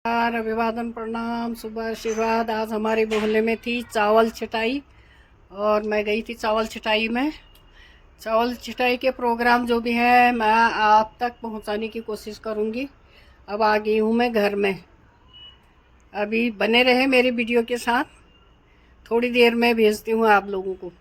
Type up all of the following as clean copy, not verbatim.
अभिवादन प्रणाम सुबह आशीर्वाद। आज हमारे मोहल्ले में थी चावल छटाई और मैं गई थी चावल छटाई में। चावल छटाई के प्रोग्राम जो भी है मैं आप तक पहुंचाने की कोशिश करूंगी। अब आ गई हूं मैं घर में। अभी बने रहे मेरी वीडियो के साथ, थोड़ी देर में भेजती हूं आप लोगों को।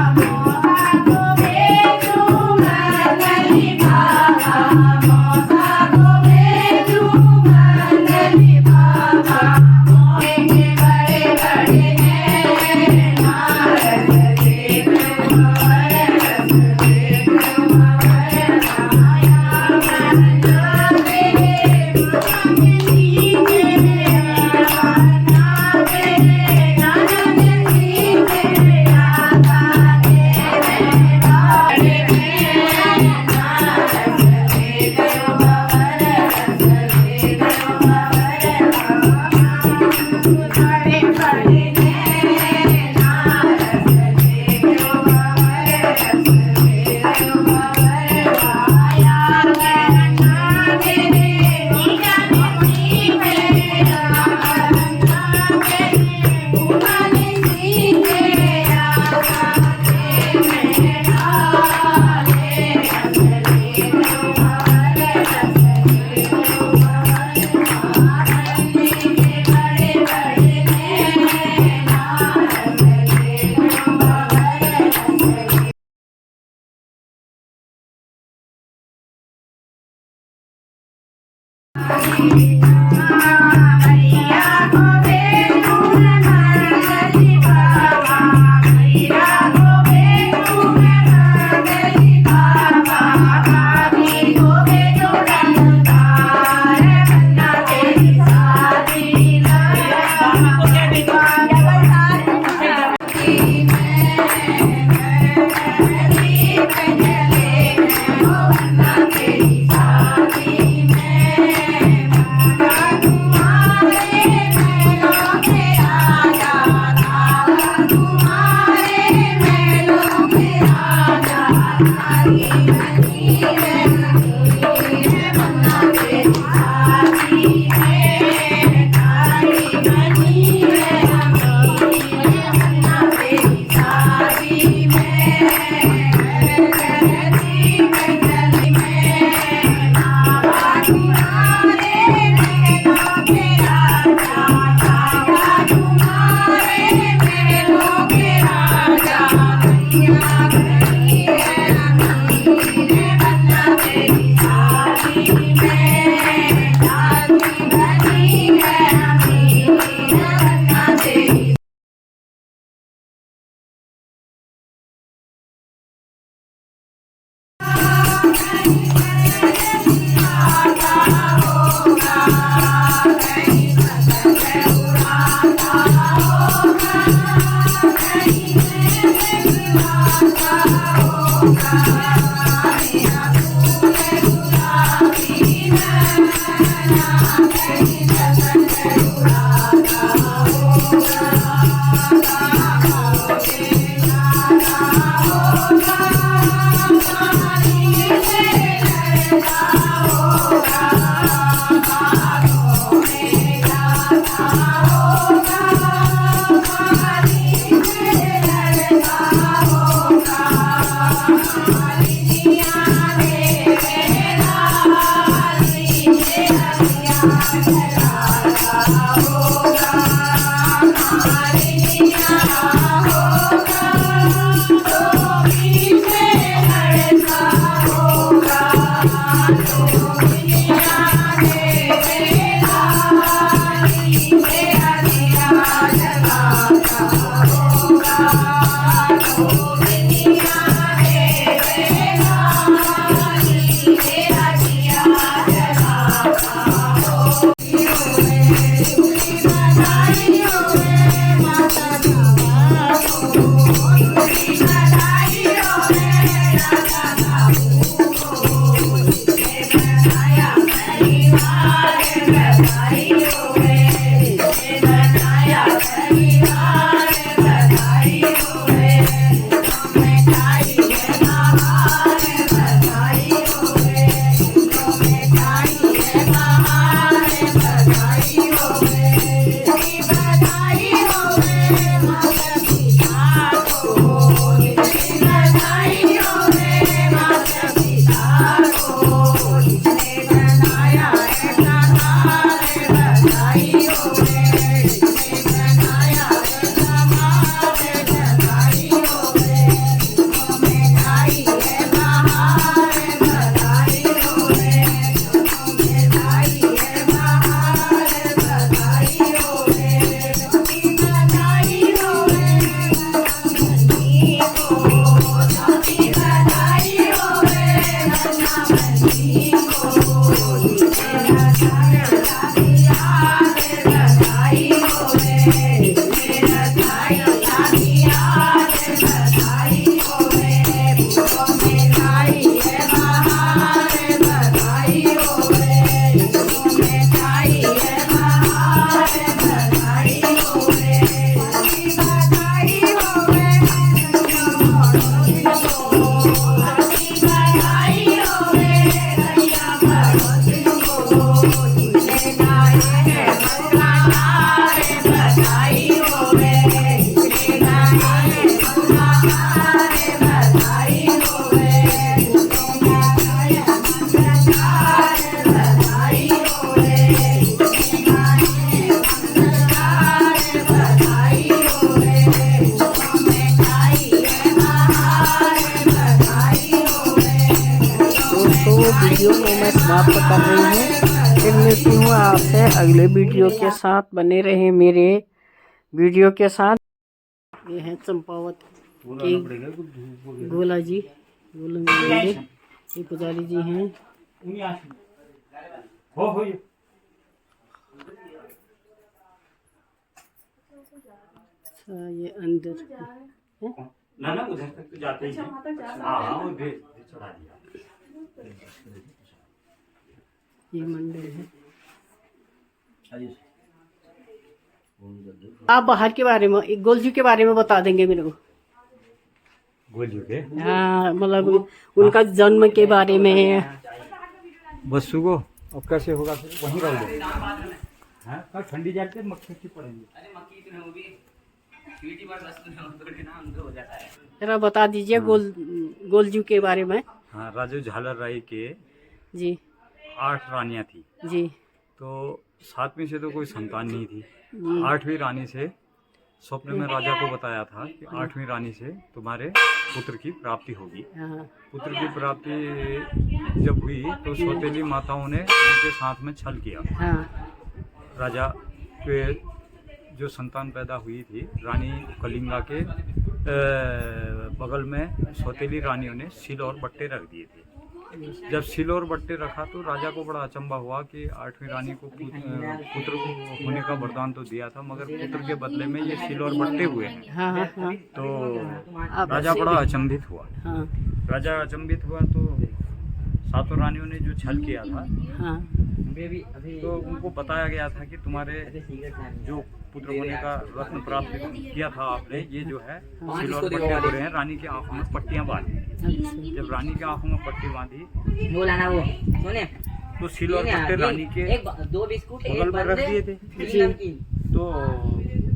Hare वीडियो को मैं समाप्त कर रही हूँ। फिर मिलती हूँ आपसे अगले वीडियो के साथ। बने रहे मेरे वीडियो के साथ। ये है चंपावत के गोला जी, गोला मंदिर। ये पुजारी जी हैं। अच्छा, ये अंदर ना उधर तक जाते ही। हाँ, चढ़ा दिया। ये मंदिर है। आप बाहर के बारे में, गोलजू के बारे में बता देंगे मेरे को। गोलजू के? हाँ, मतलब उनका जन्म के बारे में। बस्सू को अब कैसे होगा, वहीं रह लो। हाँ, ठंडी जाते मक्खी पड़ेंगी। जरा बता दीजिए गोलजू के बारे में। हाँ, राजू झालर राय के जी 8 रानियां थी जी। तो 7वीं से तो कोई संतान नहीं थी। जी 8वीं रानी से स्वप्न में राजा को बताया था कि 8वीं रानी से तुम्हारे पुत्र की प्राप्ति होगी। हाँ पुत्र की प्राप्ति जब हुई तो सौतेली माताओं ने उनके साथ में छल किया। हाँ राजा के जो संतान पैदा हुई थी, रानी कलिंगा के बगल में सौतेली रानियों ने सिल और बट्टे रख दिए थे। जब सिल और बट्टे रखा तो राजा को बड़ा अचंभा हुआ कि 8वीं रानी को पुत्र होने का वरदान तो दिया था, मगर पुत्र के बदले में ये सिल और बट्टे हुए हैं। हाँ हाँ हाँ। तो राजा बड़ा अचंभित हुआ। हाँ राजा अचंभित हुआ तो 7 रानियों ने जो छल किया था, हाँ तो उनको बताया गया था कि तुम्हारे जो पुत्र होने का रत्न प्राप्त किया था आपने, ये जो है सिल और पट्टे हो रहे हैं। रानी की आंखों में पट्टियां बांधी। जब रानी की आंखों में पट्टी बांधी तो सिल और पट्टे रानी के बगल में रख दिए थे। तो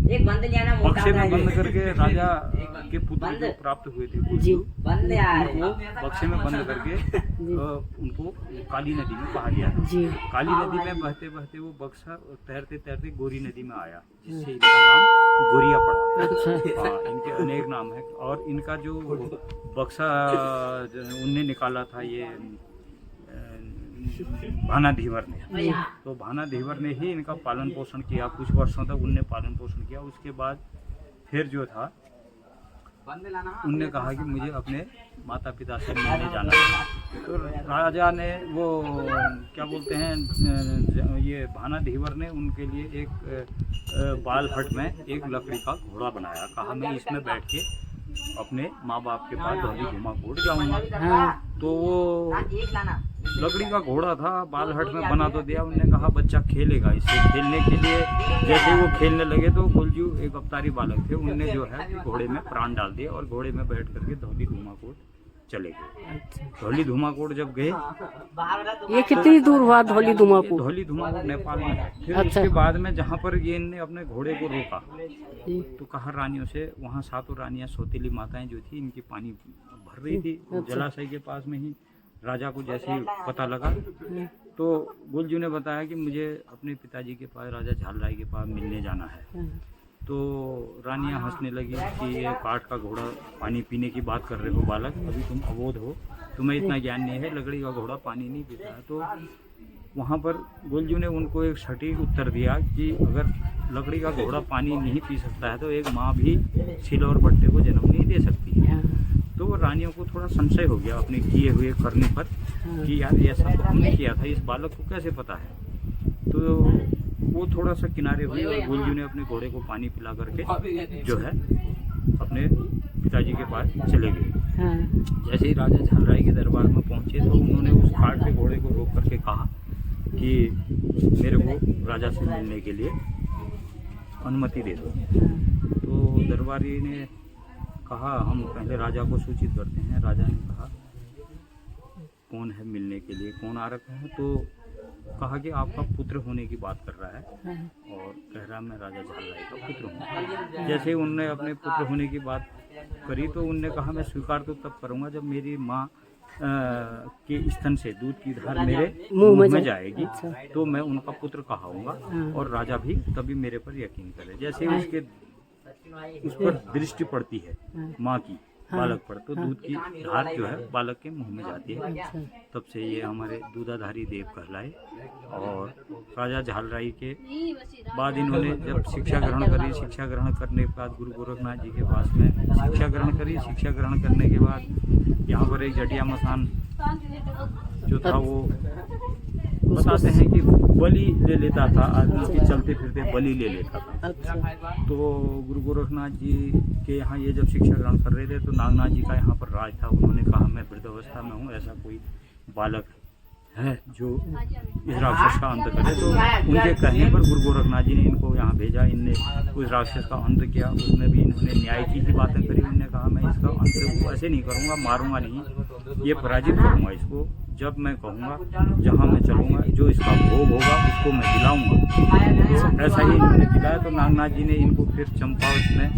बक्से में बंद करके राजा के पुत्र जो प्राप्त हुए थे उनको बक्से में बंद करके उनको काली नदी में बहा दिया था। काली नदी में बहते बहते वो बक्सा तैरते तैरते गोरी नदी में आया, जिससे इनका नाम गोरिया पड़ा। हाँ, इनके अनेक नाम है। और इनका जो बक्सा उनने निकाला था, ये भाना धीवर ने, तो भाना धीवर ने ही इनका पालन पोषण किया। कुछ वर्षों तक उनने पालन पोषण किया। उसके बाद फिर जो था उनने कहा कि मुझे अपने माता पिता से मिलने जाना है। तो राजा ने वो क्या बोलते हैं, ये भाना धीवर ने उनके लिए एक बालहट में एक लकड़ी का घोड़ा बनाया। कहा मैं इसमें बैठ के अपने माँ बाप के पास धौली धुमाकोट जाऊंगा। तो वो लकड़ी का घोड़ा था, बालहट में बना तो दिया। उन्होंने कहा बच्चा खेलेगा इससे। खेलने के लिए जैसे वो खेलने लगे तो गोलजू एक अवतारी बालक थे, उनने जो है घोड़े में प्राण डाल दिया और घोड़े में बैठ करके धौली धुमाकोट चले गए। धौली धुमाकोट जब गए, ये कितनी दूर हुआ धौली धुमाकोट? धौली धुमाकोट नेपाल में। फिर उसके बाद में जहाँ पर ये इनने अपने घोड़े को रोका तो कहा रानियों से, वहाँ 7 रानियां सौतेली माताएं जो थी, इनकी पानी भर रही थी जलाशय के पास में ही। राजा को जैसे ही पता लगा तो गोलजू ने बताया कि मुझे अपने पिताजी के पास, राजा झालराय के पास मिलने जाना है। तो रानियां हंसने लगी कि ये काठ का घोड़ा पानी पीने की बात कर रहे हो बालक, अभी तुम अबोध हो, तुम्हें इतना ज्ञान नहीं है, लकड़ी का घोड़ा पानी नहीं पीता है। तो वहाँ पर गोलजू ने उनको एक सटीक उत्तर दिया कि अगर लकड़ी का घोड़ा पानी नहीं पी सकता है तो एक माँ भी सिल और बट्टे को जन्म नहीं दे सकती है। तो रानियों को थोड़ा संशय हो गया अपने किए हुए करने पर कि यार ऐसा तो हमने किया था, इस बालक को कैसे पता है। तो वो थोड़ा सा किनारे हुए और गोलजू ने अपने घोड़े को पानी पिला करके जो है अपने पिताजी के पास चले गए। जैसे ही राजा झालराय के दरबार में पहुंचे तो उन्होंने उस काठ के घोड़े को रोक करके कहा कि मेरे को राजा से मिलने के लिए अनुमति दे दो। तो दरबारी ने कहा हम पहले राजा को सूचित करते हैं। राजा ने कहा कौन है मिलने के लिए, कौन आ रखा है? तो कहा कि आपका पुत्र होने की बात कर रहा है और कह रहा मैं राजा झालराय का पुत्र हूँ। जैसे ही उनने अपने पुत्र होने की बात करी तो उनने कहा मैं स्वीकार तो तब करूँगा जब मेरी माँ के स्तन से दूध की धार मेरे मुंह में जाएगी। तो मैं उनका पुत्र कहाऊंगा और राजा भी तभी मेरे पर यकीन करे। जैसे उसके उस पर दृष्टि पड़ती है माँ की, बालक पर, तो दूध की धार जो है बालक के मुंह में जाती है। तब से ये हमारे दूधाधारी देव कहलाए। और राजा झालराय के बाद इन्होंने जब शिक्षा ग्रहण करी, शिक्षा ग्रहण करने के बाद गुरु गोरखनाथ जी के पास में शिक्षा ग्रहण करी। शिक्षा ग्रहण करने के बाद यहाँ पर एक जटिया मसान जो था वो बताते हैं कि बलि ले लेता था, आदमी के चलते फिरते बलि ले लेता था। तो गुरु गोरखनाथ जी के यहाँ ये जब शिक्षा ग्रहण कर रहे थे तो नागनाथ जी का यहाँ पर राज था। उन्होंने कहा मैं वृद्धावस्था में हूँ, ऐसा कोई बालक है जो इस राक्षस का अंत करे। तो उनके कहने पर गुरु गोरखनाथ जी ने इनको यहाँ भेजा। इनने उस राक्षस का अंत किया। उसमें भी इन्होंने न्याय की ही बातें करी। उन्होंने कहा मैं इसका अंत ऐसे नहीं करूँगा, मारूंगा नहीं, ये पराजित करूँगा इसको। जब मैं कहूँगा, जहाँ मैं चलूँगा, जो इसका भोग होगा उसको मैं दिलाऊँगा। तो ऐसा ही इन्होंने दिलाया। तो नागनाथ जी ने इनको फिर चंपावत में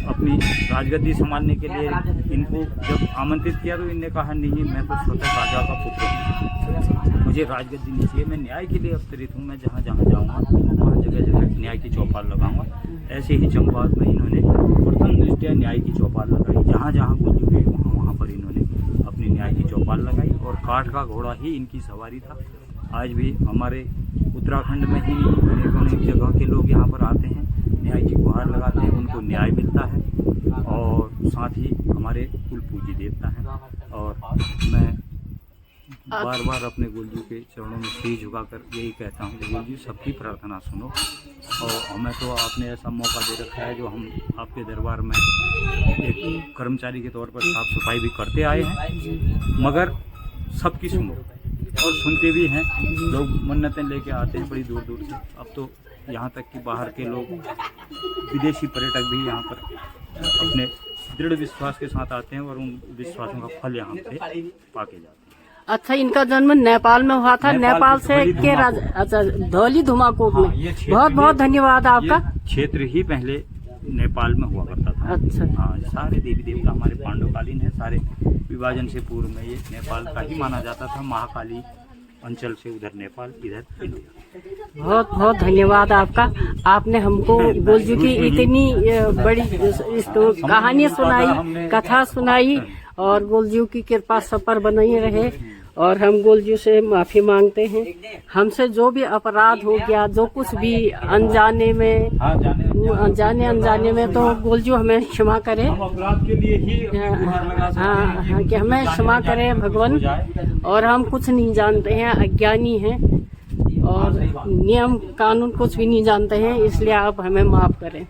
अपनी राजगद्दी संभालने के लिए इनको जब आमंत्रित किया तो इनने कहा नहीं, मैं तो स्वतः राजा का पुत्र हूँ, मुझे राजगद्दी नहीं चाहिए, मैं न्याय के लिए अवतरित हूँ, मैं जहाँ जहाँ जाऊँगा वहाँ जगह जगह न्याय की चौपाल लगाऊंगा। ऐसे ही चंपावत में इन्होंने प्रथम दृष्टया न्याय की चौपाल लगाई। जहाँ जहाँ गोली गई वहाँ पर इन्होंने अपनी न्याय की चौपाल लगाई। और काठ का घोड़ा ही इनकी सवारी था। आज भी हमारे उत्तराखंड में ही अनेक जगह के लोग यहाँ पर आते हैं, न्याय की गुहार लगाते हैं, उनको न्याय मिलता है। और साथ ही हमारे कुल पूजी देवता हैं। और मैं बार बार अपने गुरुजी के चरणों में शीश झुकाकर यही कहता हूँ कि गुरुजी सबकी प्रार्थना सुनो। और हमें तो आपने ऐसा मौका दे रखा है जो हम आपके दरबार में एक कर्मचारी के तौर पर साफ सफाई भी करते आए हैं, मगर सबकी सुनो और सुनते भी हैं। लोग मन्नतें लेके आते हैं बड़ी दूर दूर से। अब तो यहाँ तक कि बाहर के लोग, विदेशी पर्यटक भी यहाँ पर अपने दृढ़ विश्वास के साथ आते हैं और उन विश्वासों का फल यहाँ पे पाके जाते हैं। अच्छा, इनका जन्म नेपाल में हुआ था। नेपाल से के अच्छा, धौली धुमाकोट में। बहुत बहुत धन्यवाद आपका। क्षेत्र ही पहले नेपाल में हुआ करता था। अच्छा, हाँ, सारे देवी देवता हमारे पांडवकालीन है। सारे विभाजन से पूर्व में ये नेपाल का ही माना जाता था। महाकाली अंचल से उधर नेपाल, इधर इंडिया। बहुत बहुत धन्यवाद आपका। आपने हमको गोलजू की इतनी बड़ी कहानी सुनाई, कथा सुनाई, और गोलजू की कृपा सब पर बनी रहे। और हम गोलजू से माफ़ी मांगते हैं। हमसे जो भी अपराध हो गया, जो कुछ भी अनजाने में, अनजाने में, तो गोलजू हमें क्षमा करे। अपराध के लिए ही हाँ, कि हमें क्षमा करें भगवान। और हम कुछ नहीं जानते हैं, अज्ञानी हैं और नियम कानून कुछ भी नहीं जानते हैं, इसलिए आप हमें माफ़ करें।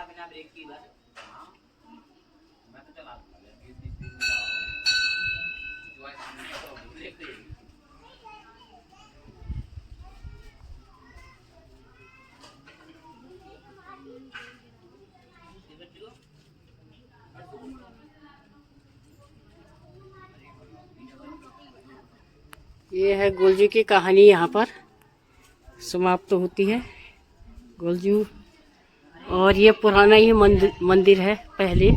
बिना ब्रेक की बस मैं तो चला ये है गोलजू की कहानी। यहाँ पर समाप्त होती है गोलजू। और ये पुराना ही मंदिर है पहले।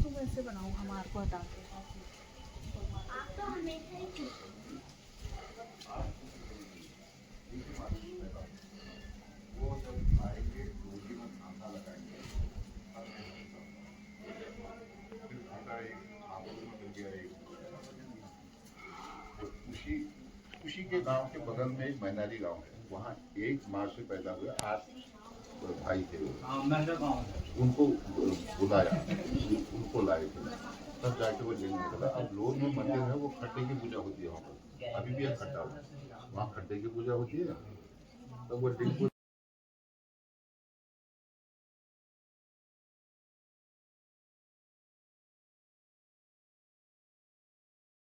तुम ऐसे बनाओ, हमारे को हटा दो। उसी के गांव के बगल में एक मैनाली गांव है, वहाँ 1 मार्च से पैदा हुए 8 भाई थे। उनको बुलाया, उनको लाए थे। तब जाके वो लिंग निकला। अब लोग में मंदिर है वो खड्डे की पूजा होती है वहाँ पर, अभी भी एक खड्डा है वहाँ, खड्डे की पूजा होती है। तब वो लिंग